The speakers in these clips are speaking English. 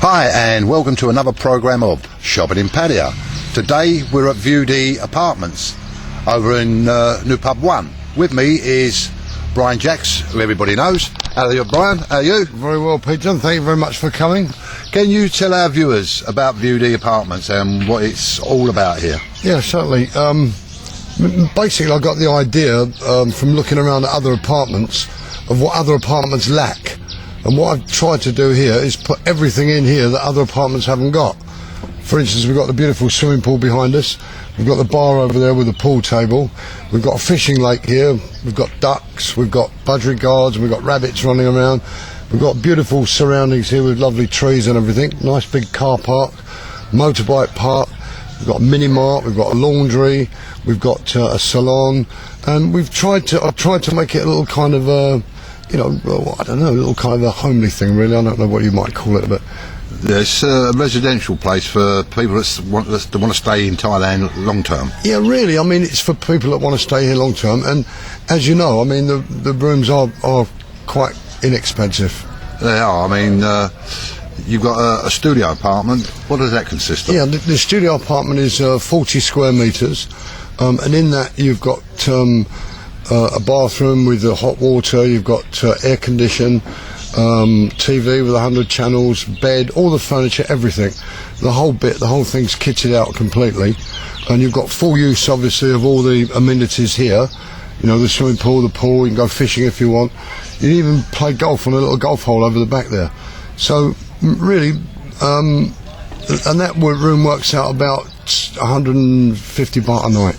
Hi and welcome to another programme of Shopping in Pattaya. Today we're at View D Apartments over in New Pub 1. With me is Brian Jacks, who everybody knows. How are you, Brian? How are you? Very well, Peter. Thank you very much for coming. Can you tell our viewers about View D Apartments and what it's all about here? Yeah, certainly. Basically, I got the idea from looking around at other apartments of what other apartments lack. And what I've tried to do here is put everything in here that other apartments haven't got. For instance, we've got the beautiful swimming pool behind us. We've got the bar over there with the pool table. We've got a fishing lake here. We've got ducks. We've got budgerigars. We've got rabbits running around. We've got beautiful surroundings here with lovely trees and everything. Nice big car park, motorbike park. We've got a mini mart. We've got a laundry. We've got a salon. And I've tried to make it a little kind of a, I don't know, a little kind of a homely thing, really. I don't know what you might call it, but it's a residential place for people that want to stay in Thailand long term. Yeah, really. I mean, it's for people that want to stay here long term. And as you know, I mean, the rooms are quite inexpensive. They are. I mean, you've got a studio apartment. What does that consist of? Yeah, the studio apartment is 40 square metres, and in that you've got a bathroom with the hot water, you've got air condition, TV with 100 channels, bed, all the furniture, everything. The whole thing's kitted out completely. And you've got full use, obviously, of all the amenities here. You know, the swimming pool, the pool, you can go fishing if you want. You can even play golf on a little golf hole over the back there. So, really, and that room works out about 150 baht a night.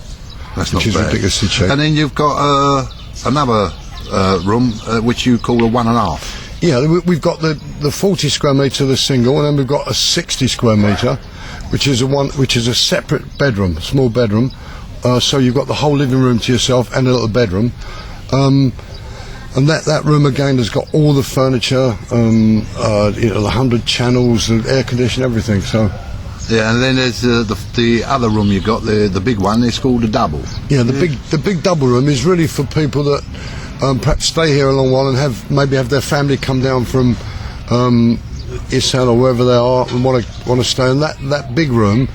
That's not bad. Which is ridiculously cheap. And then you've got another room which you call a 1.5. Yeah, we've got the 40 square metre, the single, and then we've got a 60 square metre, which is a separate bedroom, small bedroom. So you've got the whole living room to yourself and a little bedroom. And that room again has got all the furniture, the 100 channels, the air conditioning, everything. So. Yeah, and then there's the other room you've got, the big one. It's called the double. Yeah, the big double room is really for people that perhaps stay here a long while and maybe have their family come down from Isan or wherever they are and want to stay in that big room.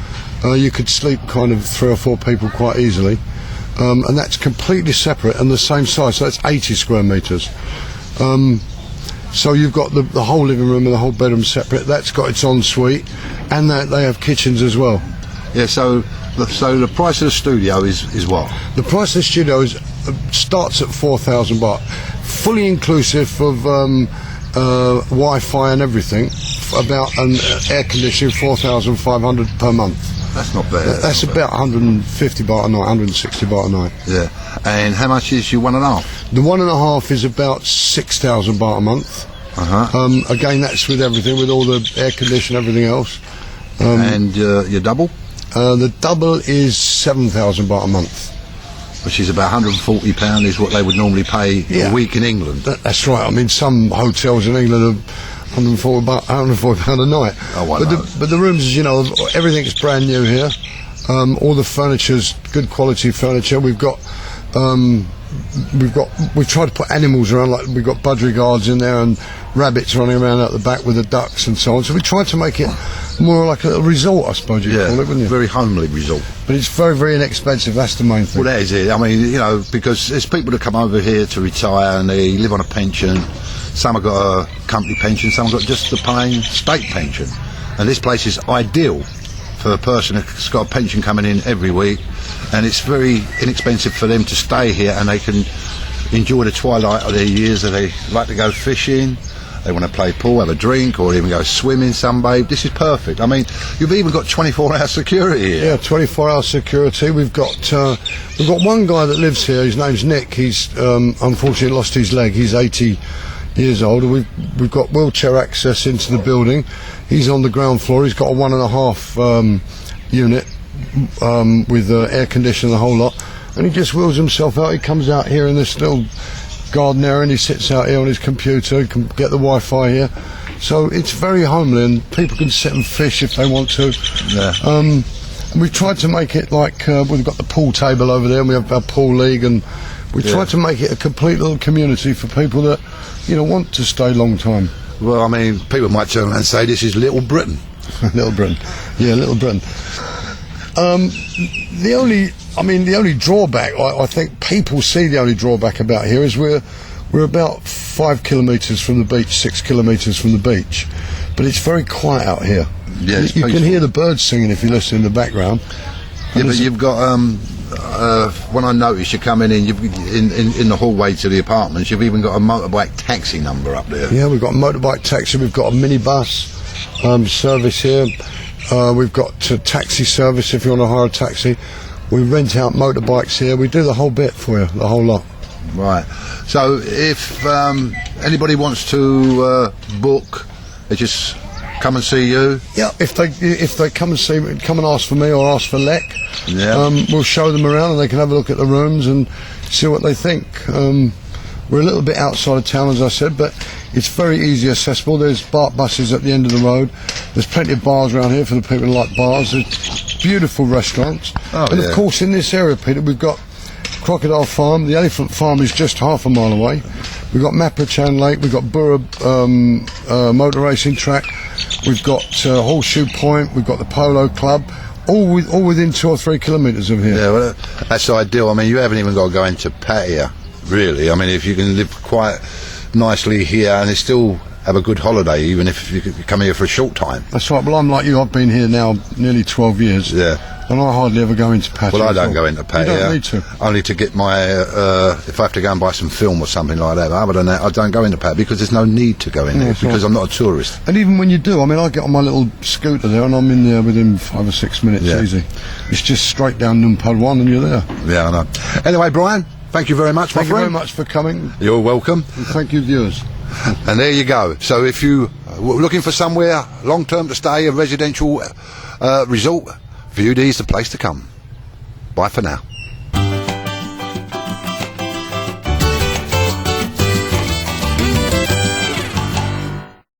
You could sleep kind of 3 or 4 people quite easily, and that's completely separate and the same size. So that's 80 square metres. So you've got the whole living room and the whole bedroom separate. That's got its ensuite, and they have kitchens as well. Yeah. So the price of the studio is what? The price of the studio starts at 4,000 baht, fully inclusive of Wi-Fi and everything. About an air conditioning, 4,500 per month. That's not bad. That's about 150 baht a night, 160 baht a night. Yeah. And how much is your 1.5? The 1.5 is about 6,000 baht a month. Again, that's with everything, with all the air conditioning, everything else. And your double? The double is 7,000 baht a month. Which is about £140 is what they would normally pay a week in England. That's right. I mean, some hotels in England are £140 a night. Oh, but the rooms, everything's brand new here. All the furniture's good quality furniture. We've tried to put animals around, like we've got budgerigars in there and rabbits running around out the back with the ducks and so on. So we tried to make it more like a resort, I suppose you'd call it, wouldn't you? Very homely resort. But it's very, very inexpensive. That's the main thing. Well, that is it. I mean, because there's people that come over here to retire and they live on a pension. Some have got a company pension, some have got just the plain state pension. And this place is ideal for a person who's got a pension coming in every week, and it's very inexpensive for them to stay here, and they can enjoy the twilight of their years. That they like to go fishing, they want to play pool, have a drink, or even go swimming, sunbathe. This is perfect. I mean, you've even got 24-hour security here. Yeah, 24-hour security. We've got one guy that lives here. His name's Nick. He's unfortunately lost his leg. He's 80 years old. We've got wheelchair access into the building. He's on the ground floor. He's got a 1.5 unit with air conditioning, the whole lot, and he just wheels himself out. He comes out here in this little garden area and he sits out here on his computer. He can get the Wi-Fi here, so it's very homely and people can sit and fish if they want to. Yeah. And we've tried to make it like we've got the pool table over there and we have our pool league, and we tried to make it a complete little community for people that want to stay long time. Well, I mean, people might turn around and say this is Little Britain. Little Britain. Yeah, Little Britain. The only drawback, I think people see the only drawback about here is we're about 5 kilometres from the beach, 6 kilometres from the beach, but it's very quiet out here. Yeah, you can hear the birds singing if you listen in the background. Yeah, but you've got when I noticed you coming in, in the hallway to the apartments, you've even got a motorbike taxi number up there. Yeah, we've got a motorbike taxi, we've got a minibus service here, we've got taxi service if you want to hire a taxi. We rent out motorbikes here, we do the whole bit for you, the whole lot. Right. So if anybody wants to book, they just come and see you. Yeah, if they come and see me, come and ask for me or ask for Lek. Yeah. We'll show them around and they can have a look at the rooms and see what they think. We're a little bit outside of town, as I said, but it's very easy accessible. There's BART buses at the end of the road. There's plenty of bars around here for the people who like bars. There's beautiful restaurants. Oh, and yeah. of course, in this area, Peter, we've got Crocodile Farm. The Elephant Farm is just half a mile away. We've got Maprachan Lake. We've got Burra motor racing track. We've got Horseshoe Point. We've got the Polo Club. All within 2 or 3 kilometres of here. Yeah, well, that's ideal. I mean, you haven't even got to go into Pattaya, really. I mean, if you can live quite nicely here and still have a good holiday, even if you come here for a short time. That's right. Well, I'm like you. I've been here now nearly 12 years. Yeah. And I hardly ever go into Pattaya. Well, I don't go into Pattaya. You don't need to. Only to get my, if I have to go and buy some film or something like that. But other than that, I don't go into Pattaya because there's no need to go in there because I'm not a tourist. And even when you do, I mean, I get on my little scooter there and I'm in there within 5 or 6 minutes easy. It's just straight down Numpad 1 and you're there. Yeah, I know. Anyway, Brian, thank you very much, my friend. Thank you very much for coming. You're welcome. And thank you, viewers. And there you go. So if you were looking for somewhere long-term to stay, a residential resort, Viewdee's the place to come. Bye for now.